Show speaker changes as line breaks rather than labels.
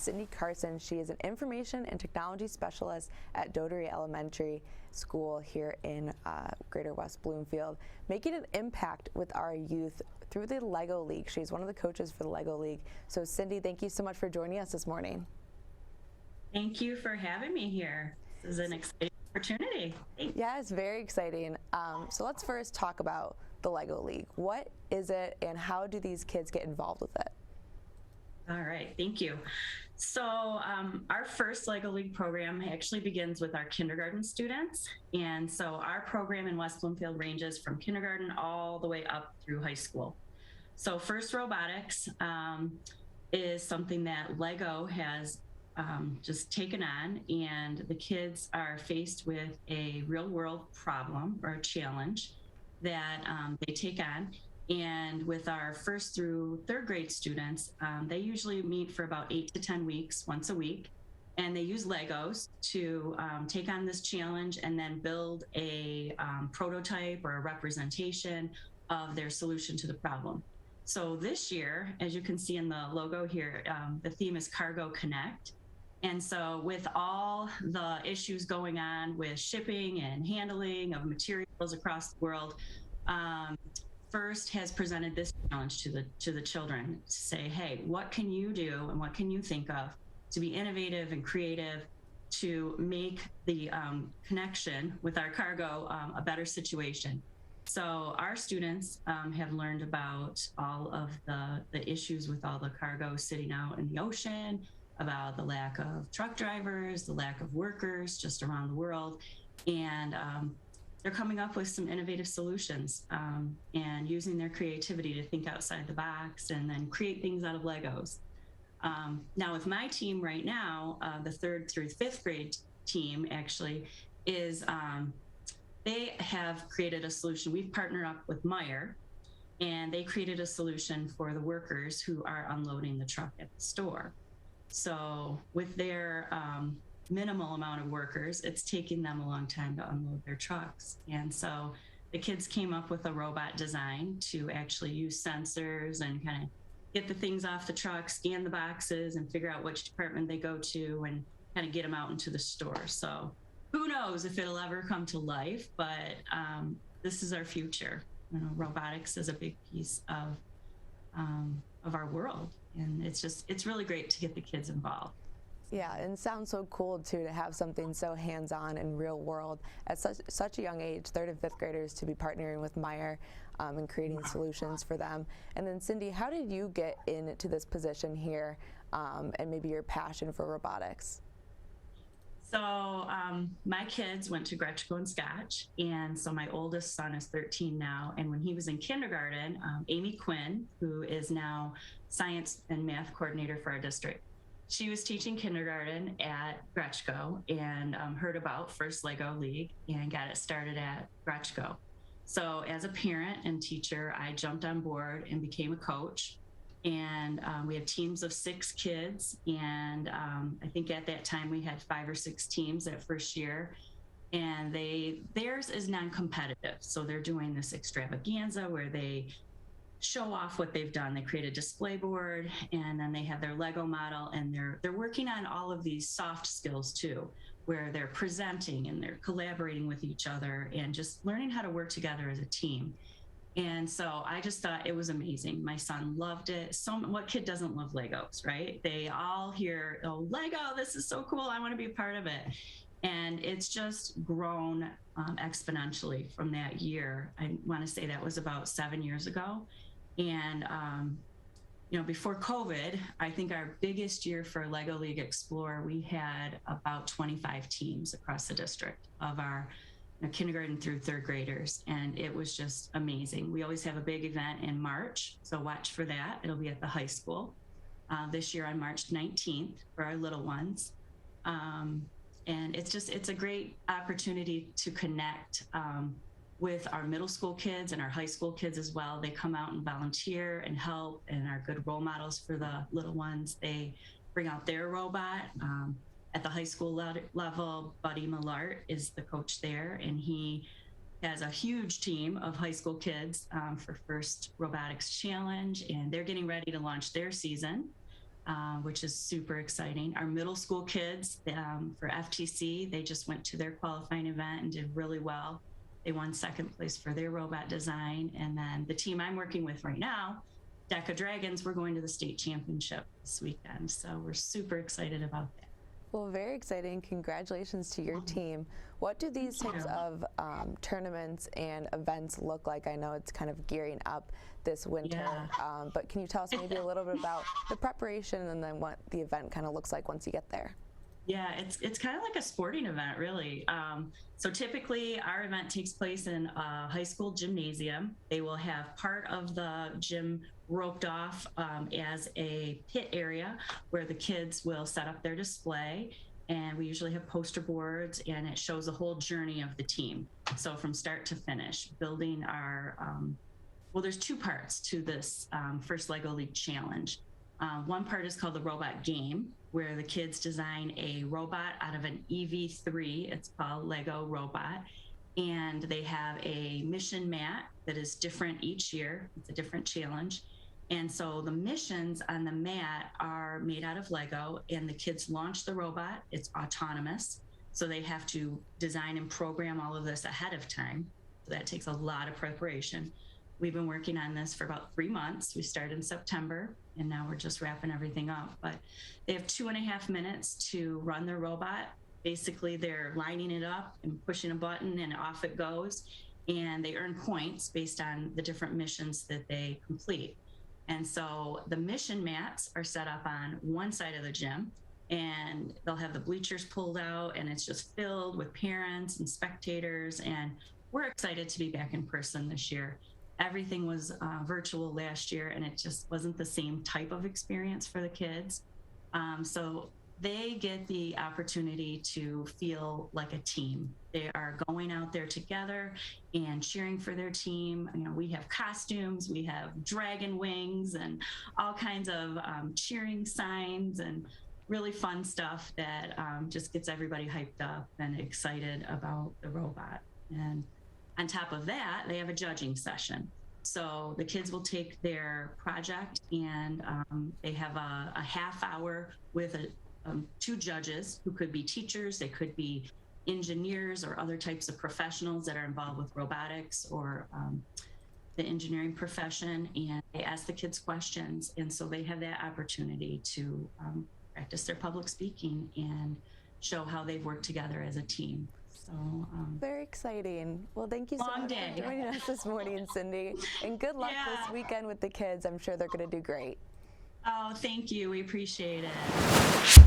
Cindy Carson. She is an information and technology specialist at Doherty Elementary School here in Greater West Bloomfield, making an impact with our youth through the Lego League. She's one of the coaches for the Lego League. So Cindy, thank you so much for joining us this morning.
Thank you for having me here. This is an exciting opportunity. Thanks.
Yeah, it's very exciting. So let's first talk about the Lego League. What is it and how do these kids get involved with it?
All right, thank you. So our first Lego League program actually begins with our kindergarten students. And so our program in West Bloomfield ranges from kindergarten all the way up through high school. So first, robotics is something that Lego has just taken on, and the kids are faced with a real world problem or a challenge that they take on. And with our first through third grade students, they usually meet for about 8 to 10 weeks, once a week. And they use Legos to take on this challenge and then build a prototype or a representation of their solution to the problem. So this year, as you can see in the logo here, the theme is Cargo Connect. And so with all the issues going on with shipping and handling of materials across the world, First has presented this challenge to the children to say, hey, what can you do and what can you think of to be innovative and creative to make the connection with our cargo a better situation? So our students have learned about all of the issues with all the cargo sitting out in the ocean, about the lack of truck drivers, the lack of workers just around the world. And they're coming up with some innovative solutions and using their creativity to think outside the box and then create things out of Legos. Now with my team right now, the third through fifth grade team actually is, they have created a solution. We've partnered up with Meyer, and they created a solution for the workers who are unloading the truck at the store. So with their minimal amount of workers, it's taking them a long time to unload their trucks. And so the kids came up with a robot design to actually use sensors and kind of get the things off the truck, scan the boxes, and figure out which department they go to and kind of get them out into the store. So who knows if it'll ever come to life, but this is our future. You know, robotics is a big piece of our world. And it's really great to get the kids involved.
Yeah, and it sounds so cool too to have something so hands-on and real world at such a young age, third and fifth graders, to be partnering with Meyer and creating solutions for them. And then Cindy, how did you get into this position here and maybe your passion for robotics?
So my kids went to Gretschko and Scotch, and so my oldest son is 13 now, and when he was in kindergarten, Amy Quinn, who is now science and math coordinator for our district, she was teaching kindergarten at Gretschko and heard about First Lego League and got it started at Gretschko. So as a parent and teacher, I jumped on board and became a coach. And we have teams of 6 kids. And I think at that time we had 5 or 6 teams that first year. And theirs is non-competitive. So they're doing this extravaganza where they show off what they've done. They create a display board, and then they have their Lego model, and they're working on all of these soft skills too, where they're presenting and they're collaborating with each other and just learning how to work together as a team. And so I just thought it was amazing. My son loved it. So what kid doesn't love Legos, right? They all hear, oh, Lego, this is so cool. I want to be a part of it. And it's just grown exponentially from that year. I want to say that was about 7 years ago. And, you know, before COVID, I think our biggest year for Lego League Explore, we had about 25 teams across the district of our kindergarten through third graders. And it was just amazing. We always have a big event in March, so watch for that. It'll be at the high school this year on March 19th for our little ones. And it's a great opportunity to connect with our middle school kids and our high school kids as well. They come out and volunteer and help and are good role models for the little ones. They bring out their robot. At the high school level, Buddy Millart is the coach there, and he has a huge team of high school kids for First Robotics Challenge, and they're getting ready to launch their season. which is super exciting. Our middle school kids for FTC, they just went to their qualifying event and did really well. They won second place for their robot design. And then the team I'm working with right now, Deca Dragons, we're going to the state championship this weekend. So we're super excited about that.
Well, very exciting. Congratulations to your team. What do these types of tournaments and events look like? I know it's kind of gearing up this winter, but can you tell us maybe a little bit about the preparation and then what the event kind of looks like once you get there?
Yeah, it's kind of like a sporting event, really. So typically our event takes place in a high school gymnasium. They will have part of the gym roped off as a pit area where the kids will set up their display. And we usually have poster boards, and it shows the whole journey of the team. So from start to finish, building our, well, there's two parts to this first LEGO League challenge. One part is called the robot game, where the kids design a robot out of an EV3. It's called Lego Robot. And they have a mission mat that is different each year. It's a different challenge. And so the missions on the mat are made out of Lego, and the kids launch the robot. It's autonomous. So they have to design and program all of this ahead of time. So that takes a lot of preparation. We've been working on this for about 3 months. We started in September, and now we're just wrapping everything up. But they have 2.5 minutes to run their robot. Basically, they're lining it up and pushing a button, and off it goes. And they earn points based on the different missions that they complete. And so the mission mats are set up on one side of the gym, and they'll have the bleachers pulled out, and it's just filled with parents and spectators. And we're excited to be back in person this year. Everything was virtual last year, and it just wasn't the same type of experience for the kids. So they get the opportunity to feel like a team. They are going out there together and cheering for their team. You know, we have costumes, we have dragon wings, and all kinds of cheering signs and really fun stuff that just gets everybody hyped up and excited about the robot. And on top of that, they have a judging session. So the kids will take their project, and they have a half hour with two judges who could be teachers, they could be engineers or other types of professionals that are involved with robotics or the engineering profession, and they ask the kids questions. And so they have that opportunity to practice their public speaking and show how they've worked together as a team. So,
very exciting. Well, thank you so
long
much
day.
for joining us this morning, Cindy. And good luck this weekend with the kids. I'm sure they're going to do great.
Oh, thank you. We appreciate it.